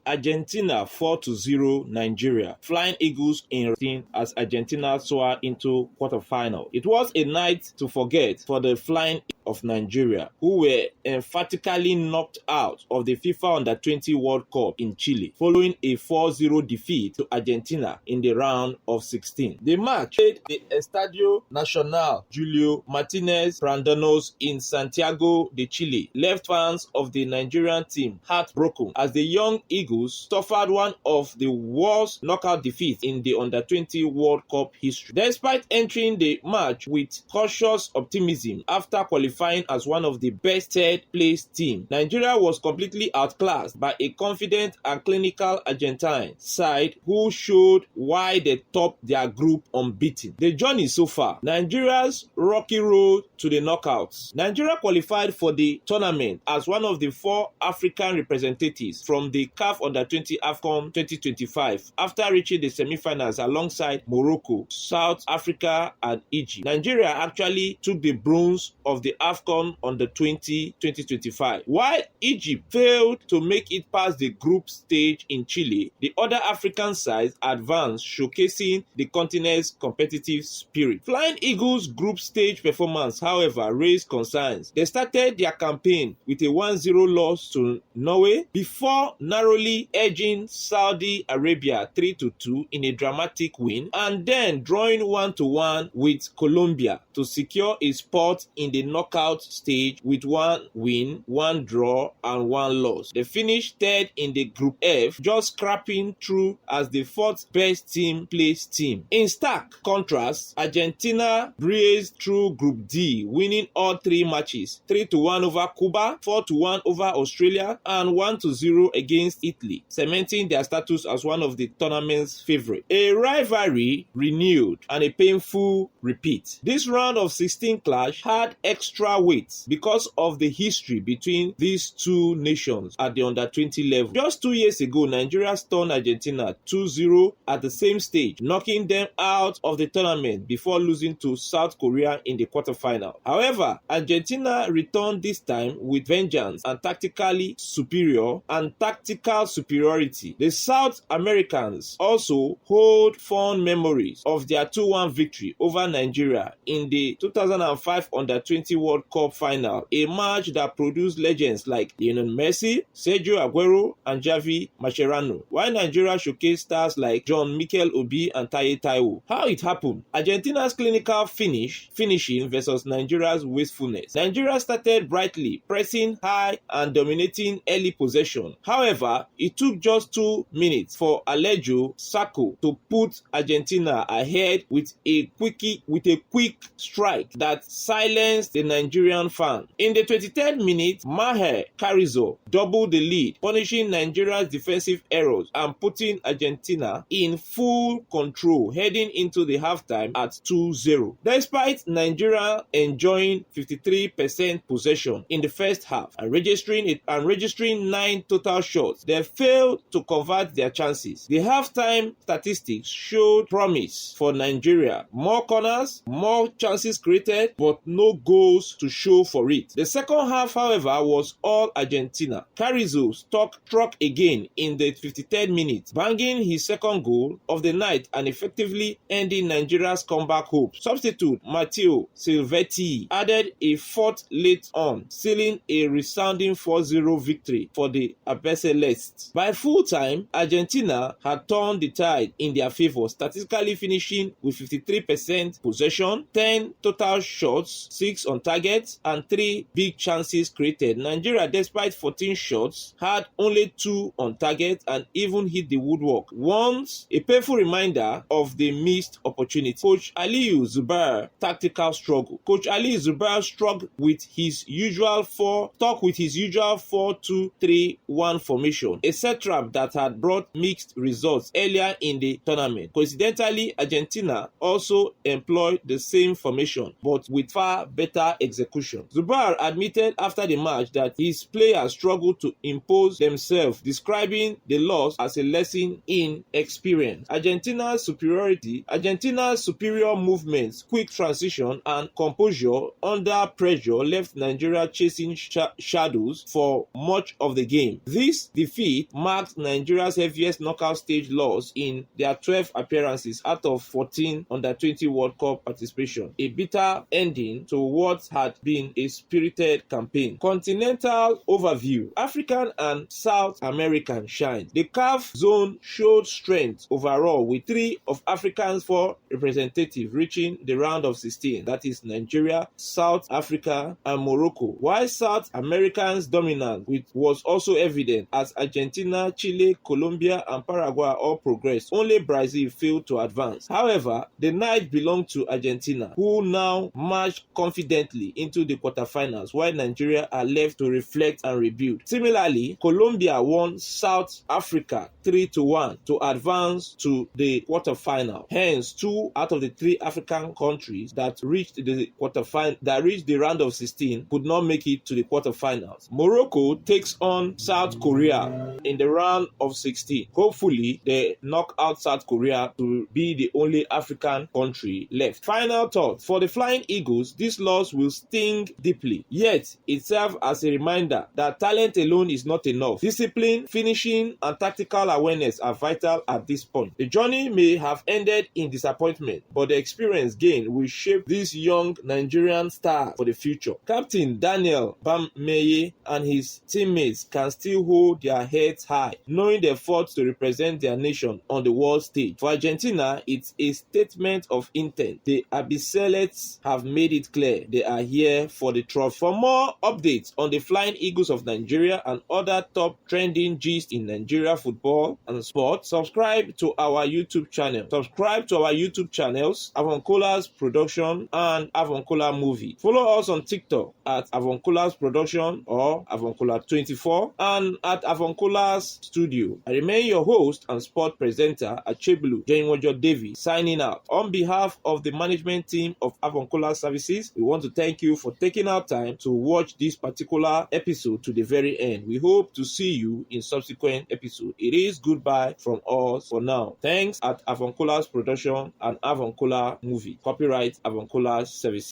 Argentina 4-0 Nigeria. Flying Eagles in as Argentina soar into quarterfinal. It was a night to forget for the Flying of Nigeria, who were emphatically knocked out of the FIFA U-20 World Cup in Chile, following a 4-0 defeat to Argentina in the round of 16. The match played the Estadio Nacional Julio Martínez Prádanos in Santiago de Chile left fans of the Nigerian team heartbroken as the young Eagles suffered one of the worst knockout defeats in the U-20 World Cup history. Despite entering the match with cautious optimism after qualifying as one of the best third-place teams, Nigeria was completely outclassed by a confident and clinical Argentine side who showed why they topped their group unbeaten. The journey so far: Nigeria's rocky road to the knockouts. Nigeria qualified for the tournament as one of the 4 African representatives from the CAF Under-20 AFCON 2025 after reaching the semi-finals alongside Morocco, South Africa and Egypt. Nigeria actually took the bronze of the AFCON Under-20 2025. While Egypt failed to make it past the group stage in Chile, the other African sides advanced, showcasing the continent's competitive spirit. Flying Eagles' group stage performance, however, raised concerns. They started their campaign with a 1-0 loss to Norway before narrowly edging Saudi Arabia 3-2 in a dramatic win, and then drawing 1-1 with Colombia to secure a spot in the knockout stage with 1 win, 1 draw and 1 loss. They finished third in the Group F, just scrapping through as the 4th best placed team. In stark contrast, Argentina breezed through Group D, winning all 3 matches: 3-1 over Cuba, 4-1 over Australia and 1-0 against Italy, cementing their status as one of the tournament's favorites. A rivalry renewed and a painful repeat. This round of 16 clash had extra weight because of the history between these two nations at the under-20 level. Just 2 years ago, Nigeria stunned Argentina 2-0 at the same stage, knocking them out of the tournament before losing to South Korea in the quarterfinal. However, Argentina returned this time with vengeance and tactical superiority. The South Americans also hold fond memories of their 2-1 victory over Nigeria in the 2005 Under-20 World Cup final, a match that produced legends like Lionel Messi, Sergio Aguero and Javi Mascherano, while Nigeria showcased stars like John Mikel Obi and Taye Taiwo. How it happened? Argentina's clinical finishing versus Nigeria's wastefulness. Nigeria started brightly, pressing high and dominating early possession. However, it took just 2 minutes for Alejo Sacco to put Argentina ahead with a quick strike that silenced the Nigerian fan. In the 23rd minute, Maher Carrizo doubled the lead, punishing Nigeria's defensive errors and putting Argentina in full control heading into the halftime at 2-0. Despite Nigeria enjoying 53% possession in the first half and registering 9 total shots, they failed to convert their chances. The halftime statistics showed promise for Nigeria: more corners, more chances created, but no goals to show for it. The second half, however, was all Argentina. Carrizo struck again in the 53rd minute, banging his second goal of the night and effectively ending Nigeria's comeback hopes. Substitute Matteo Silvetti added a 4th late on, sealing a resounding 4-0 victory for the Albicelestes. By full time, Argentina had turned the tide in their favor, statistically finishing with 53% possession, 10 total shots, 6 on target, and 3 big chances created. Nigeria, despite 14 shots, had only 2 on target and even hit the woodwork. Once a painful reminder of the missed opportunity. Coach Aliyu Zubair tactical struggle. Coach Ali Zubair struggled with his usual 4-2-3-1 formation, a set trap that had brought mixed results earlier in the tournament. Coincidentally, Argentina also employed the same formation, but with far better execution. Zubair admitted after the match that his players struggled to impose themselves, describing the loss as a lesson in experience. Argentina's superior movements, quick transition, and composure under pressure left Nigeria chasing shadows for much of the game. This defeat marked Nigeria's heaviest knockout stage loss in their 12 appearances out of 14 under-20 World Cup participation, a bitter ending to what had been a spirited campaign. Continental overview. African and South American shine. The CAF zone showed strength overall, with 3 of Africa's 4 representatives reaching the round of 16, that is Nigeria, South Africa, and Morocco, while South Americans' dominance was also evident as Argentina, Chile, Colombia, and Paraguay all progressed. Only Brazil failed to advance. However, the night belonged to Argentina, who now marched confidently into the quarterfinals, while Nigeria are left to reflect and rebuild. Similarly, Colombia won South Africa 3-1 to advance to the quarterfinal. Hence, 2 out of the 3 African countries that reached the round of 16 could not make it to the quarterfinals. Morocco takes on South Korea in the round of 16. Hopefully, they knock out South Korea to be the only African country left. Final thought. For the Flying Eagles, this loss will sting deeply. Yet, it serves as a reminder that talent alone is not enough. Discipline, finishing, and tactical awareness are vital at this point. The journey may have ended in disappointment, but the experience gained will shape this young Nigerian star for the future. Captain Daniel Bameye and his teammates can still hold their heads high, knowing they fought to represent their nation on the world stage. For Argentina, it's a statement of intent. The Abyssalettes have made it clear they are here for the trophy. For more updates on the Flying Eagles of Nigeria and other top trending gist in Nigeria football and sport, subscribe to our YouTube channel. Subscribe to our YouTube channels, Avoncola's Production and Avoncola Movie. Follow us on TikTok at Avoncola's Production or Avoncola24 and at Avoncola's Studio. I remain your host and sport presenter, Achebulu Jenwojo Davis, signing out. On behalf of the management team of Avoncola Services, we want to thank you for taking our time to watch this particular episode to the very end. We hope to see you in subsequent episodes. It is goodbye from us for now. Thanks at Avoncola's Production and Avoncola Movie. Copyright Avoncola Services.